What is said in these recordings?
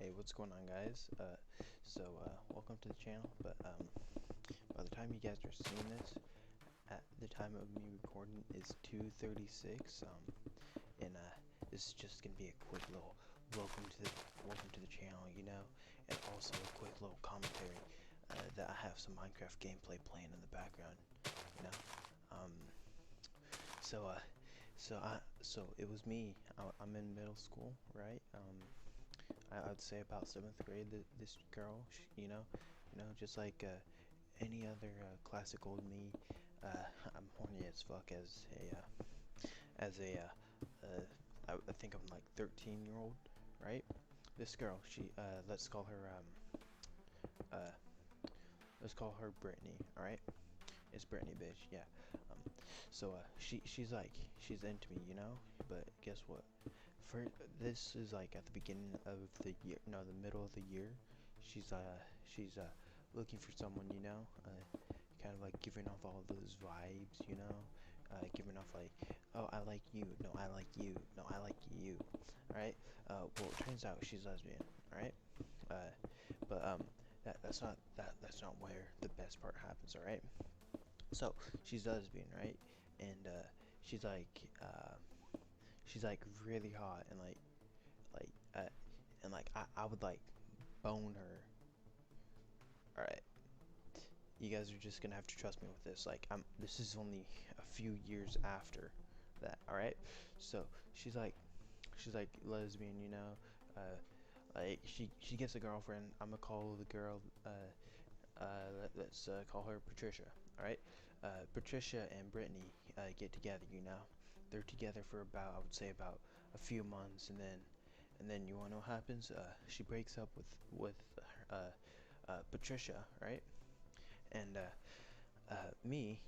Hey, what's going on, guys? Welcome to the channel. But by the time you guys are seeing this, at the time of me recording is 2:36. This is just gonna be a quick little welcome to the channel, and also a quick little commentary that I have some Minecraft gameplay playing in the background, you know. Um, so uh, so it was me. I'm in middle school, right? I'd say about seventh grade. This girl, just like any other classic old me. I'm horny as fuck as a I think I'm like 13-year-old, right? This girl, she uh, let's call her Britney, all right? It's Britney, bitch. Yeah. Um, she's into me, But guess what? For this is like at the beginning of the year, no, the middle of the year. She's looking for someone, kind of like giving off all those vibes, giving off like, oh, I like you, no, I like you, no, I like you, all right? Well, it turns out she's lesbian, all right? Uh, but that's not where the best part happens, all right? So she's lesbian, right? And she's like uh, she's like really hot and like uh, I would like bone her. All right, you guys are just gonna have to trust me with this. This is only a few years after that. All right, so she's like lesbian, like she gets a girlfriend. I'm gonna call the girl. Let's call her Patricia. All right, Patricia and Brittany get together. They're together for about, I would say, about a few months, and then you wanna know what happens? She breaks up with uh, Patricia, right? And me,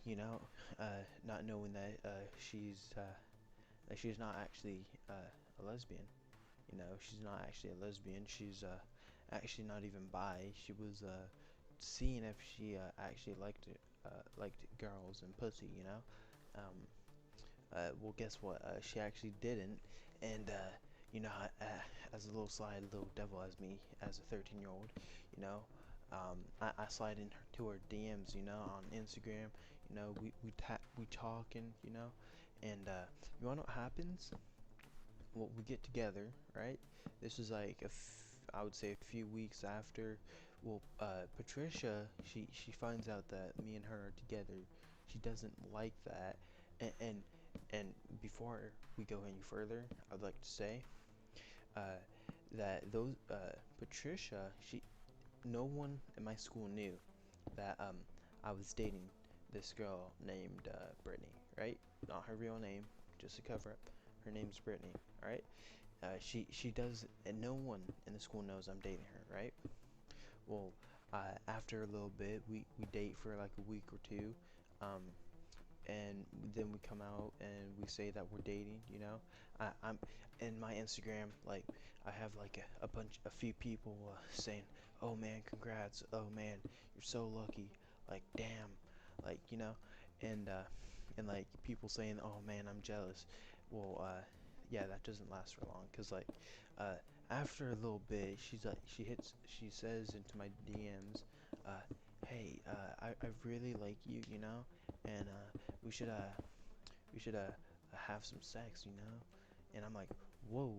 not knowing that she's not actually a lesbian. She's not actually a lesbian. She's actually not even bi. She was seeing if she actually liked girls and pussy. Um, well, guess what? She actually didn't, and as a little sly little devil as me, as a 13-year-old, I slide to her DMs, on Instagram. We talking, and you wanna know what happens? Well, we get together, right? This is like I would say a few weeks after. Well, Patricia, she finds out that me and her are together. She doesn't like that, and and, and before we go any further, I'd like to say uh, that Patricia, no one in my school knew that I was dating this girl named Brittany, right? Not her real name, just a cover up. Her name's Brittany, all right? She does, and no one in the school knows I'm dating her, right? Well, after a little bit, we date for like a week or two, um, and then we come out and we say that we're dating. I'm in my Instagram, like I have like a few people saying, "Oh man, congrats! Oh man, you're so lucky! Like damn, like and like people saying, "Oh man, I'm jealous." Well, yeah, that doesn't last for long, cause uh, after a little bit, she says into my DMs, uh, "Hey, I really like you, and we should uh we should have some sex, And I'm like, whoa,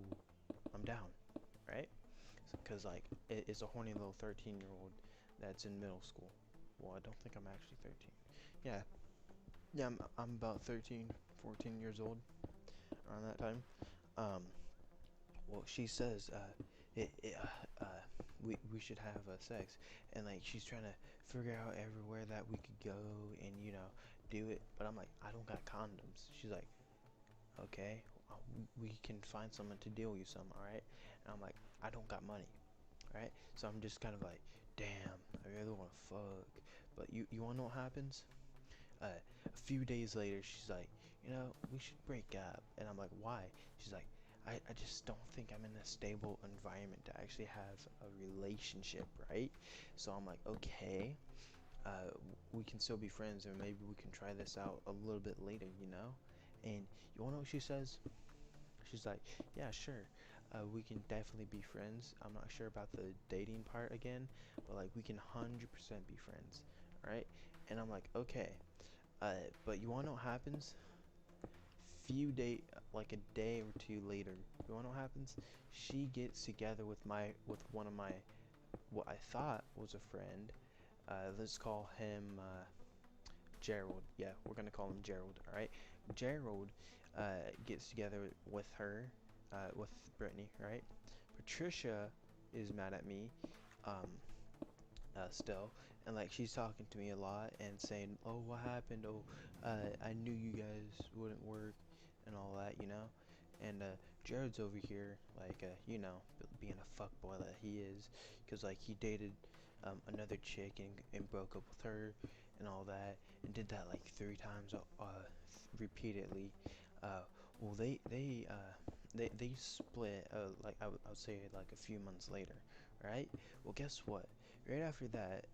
I'm down, right? Because like it's a horny little 13-year-old that's in middle school. Well, I don't think I'm actually 13. Yeah, yeah, I'm about 13, 14 years old around that time. Um, well, she says we should have sex, and like she's trying to figure out everywhere that we could go and do it. But I'm like, I don't got condoms. She's like, okay, we can find someone to deal you some, all right? And I'm like, I don't got money, right? So I'm just kind of like, damn, I really want to fuck. But you want to know what happens? A few days later, she's like, we should break up. And I'm like, why? She's like, I just don't think I'm in a stable environment to actually have a relationship, right? So I'm like, okay, we can still be friends, and maybe we can try this out a little bit later, And you wanna know what she says? She's like, yeah, sure. we can definitely be friends. I'm not sure about the dating part again, but like we can 100% be friends, right? And I'm like, okay, but you wanna know what happens? Like a day or two later, you wanna know what happens? She gets together with one of my what I thought was a friend. Let's call him Jerrold. Yeah, we're gonna call him Jerrold. All right, Jerrold gets together with her, with Brittany. Right, Patricia is mad at me, um, still, and like she's talking to me a lot and saying, "Oh, what happened? Oh, I knew you guys wouldn't work and all that, you know." And Jared's over here, like, being a fuckboy that he is, because like he dated another chick and broke up with her and all that, and did that like 3 times, repeatedly. Uh, well, they split, like I would say like a few months later, right? Well, guess what? Right after that,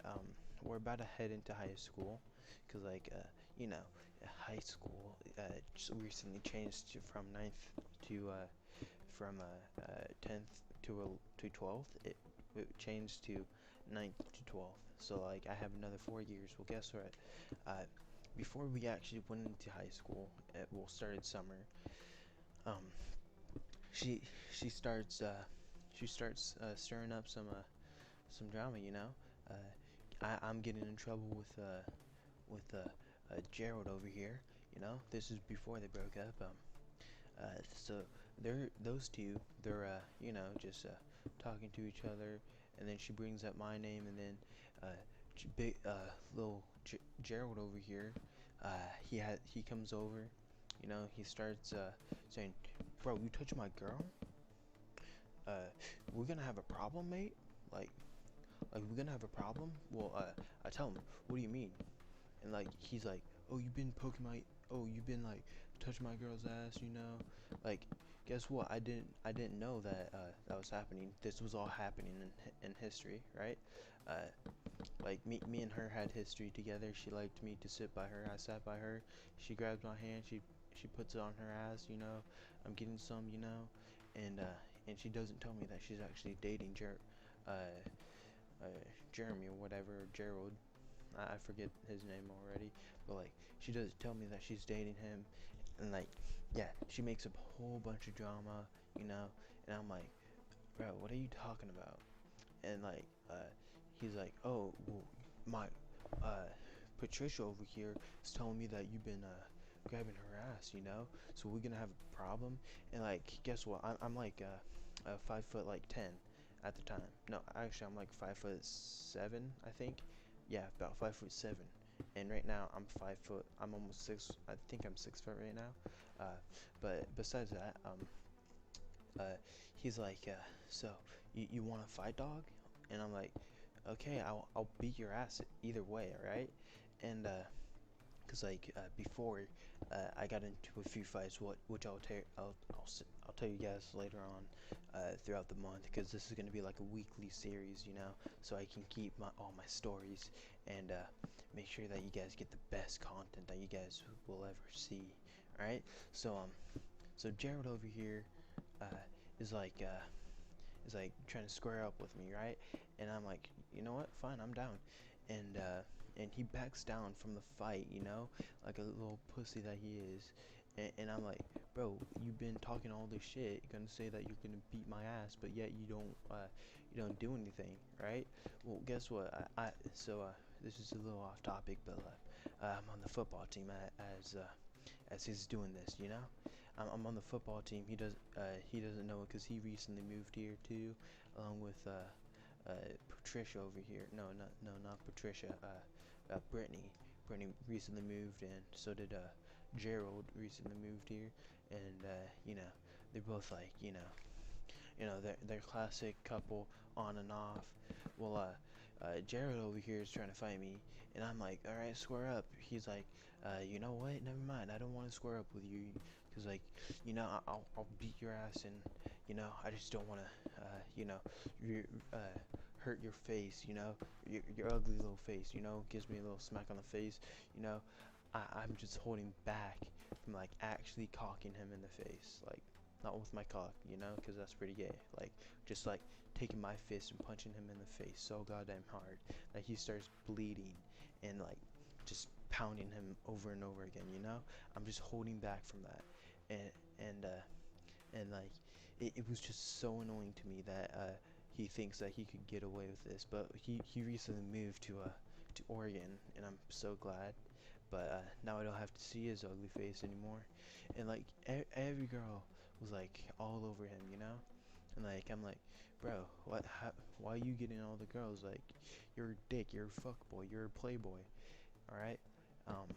we're about to head into high school, cause like you know, high school just recently changed from ninth to from 10th to 12th. It changed to ninth to 12th. So like I have another 4 years. Well, guess what? Uh, Before we actually went into high school, well, started summer. Um, she she starts stirring up some drama. I'm getting in trouble with Jerrold over here. This is before they broke up. So those two. They're just talking to each other, and then she brings up my name, and then big little Jerrold over here. He comes over. He starts saying, "Bro, you touch my girl? We're gonna have a problem, mate. Like, we're gonna have a problem." Well, I tell him, "What do you mean?" And like he's like, "Oh, you've been like touching my girl's ass, you know?" Like, guess what? I didn't know that that was happening. This was all happening in history, right? Uh, like me and her had history together. She liked me to sit by her. I sat by her. She grabs my hand. She puts it on her ass. I'm getting some. And she doesn't tell me that she's actually dating uh, uh, Jeremy or whatever, Jerrold. I forget his name already, but like she doesn't tell me that she's dating him, and like yeah, she makes up a whole bunch of drama, and I'm like, bro, what are you talking about? And like he's like, oh well, my Patricia over here is telling me that you've been grabbing her ass, so we're gonna have a problem. And like guess what? I'm like 5 foot like 10 at the time. No, actually I'm like 5'7", I think. Yeah, about 5'7", and right now I'm 5 foot. I'm almost 6. I think I'm 6 foot right now. But besides that, he's like, so you want to fight, dog? And I'm like, okay, I'll beat your ass either way, alright? And cause like before, I got into a few fights, which I'll tell you guys later on, throughout the month, because this is gonna be like a weekly series, so I can keep all my stories and make sure that you guys get the best content that you guys will ever see. All right, so Jerrold over here uh, is like trying to square up with me, right? And I'm like, you know what? Fine, I'm down. And he backs down from the fight, like a little pussy that he is. And I'm like, bro, you've been talking all this shit. You're gonna say that you're gonna beat my ass, but yet you don't do anything, right? Well, guess what? This is a little off topic, but I'm on the football team as he's doing this, I'm on the football team. He doesn't know it because he recently moved here too, along with Patricia over here. No, not Patricia. Brittany. Brittany recently moved, and so did Jerrold recently moved here, and they're both like they're classic couple on and off. Well, Jerrold over here is trying to fight me, and I'm like, all right, square up. He's like, you know what? Never mind. I don't want to square up with you, cause like, I'll beat your ass, and I just don't want to, you hurt your face, your ugly little face, gives me a little smack on the face, you know. I'm just holding back from like actually cocking him in the face, like. not with my cock, you know, because that's pretty gay. Like, just like taking my fist and punching him in the face so goddamn hard that he starts bleeding, and like just pounding him over and over again, you know. I'm just holding back from that, and and uh and like it was just so annoying to me that he thinks that he could get away with this, but he recently moved to Oregon, and I'm so glad. But now I don't have to see his ugly face anymore, and like every girl was like all over him, you know. And like I'm like, bro, why are you getting all the girls? Like, you're a dick, you're a fuckboy, you're a playboy, all right. um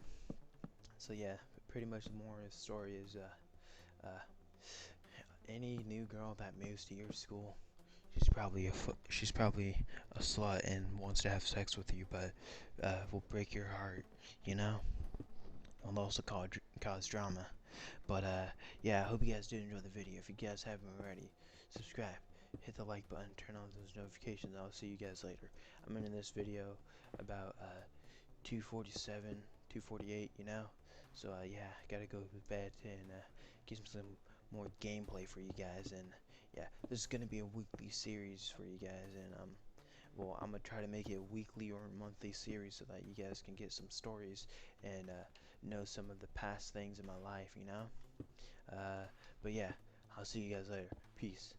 so yeah, pretty much the moral of the story is uh any new girl that moves to your school, she's probably a slut and wants to have sex with you, but will break your heart, you know. Will also cause drama. But yeah, I hope you guys did enjoy the video. If you guys haven't already, subscribe, hit the like button, turn on those notifications. I'll see you guys later. I'm ending this video about 2:47, 2:48, you know. So yeah, gotta go to bed and get some more gameplay for you guys. And yeah, this is gonna be a weekly series for you guys. And well, I'm gonna try to make it a weekly or monthly series so that you guys can get some stories and know some of the past things in my life, you know. But yeah, I'll see you guys later. Peace.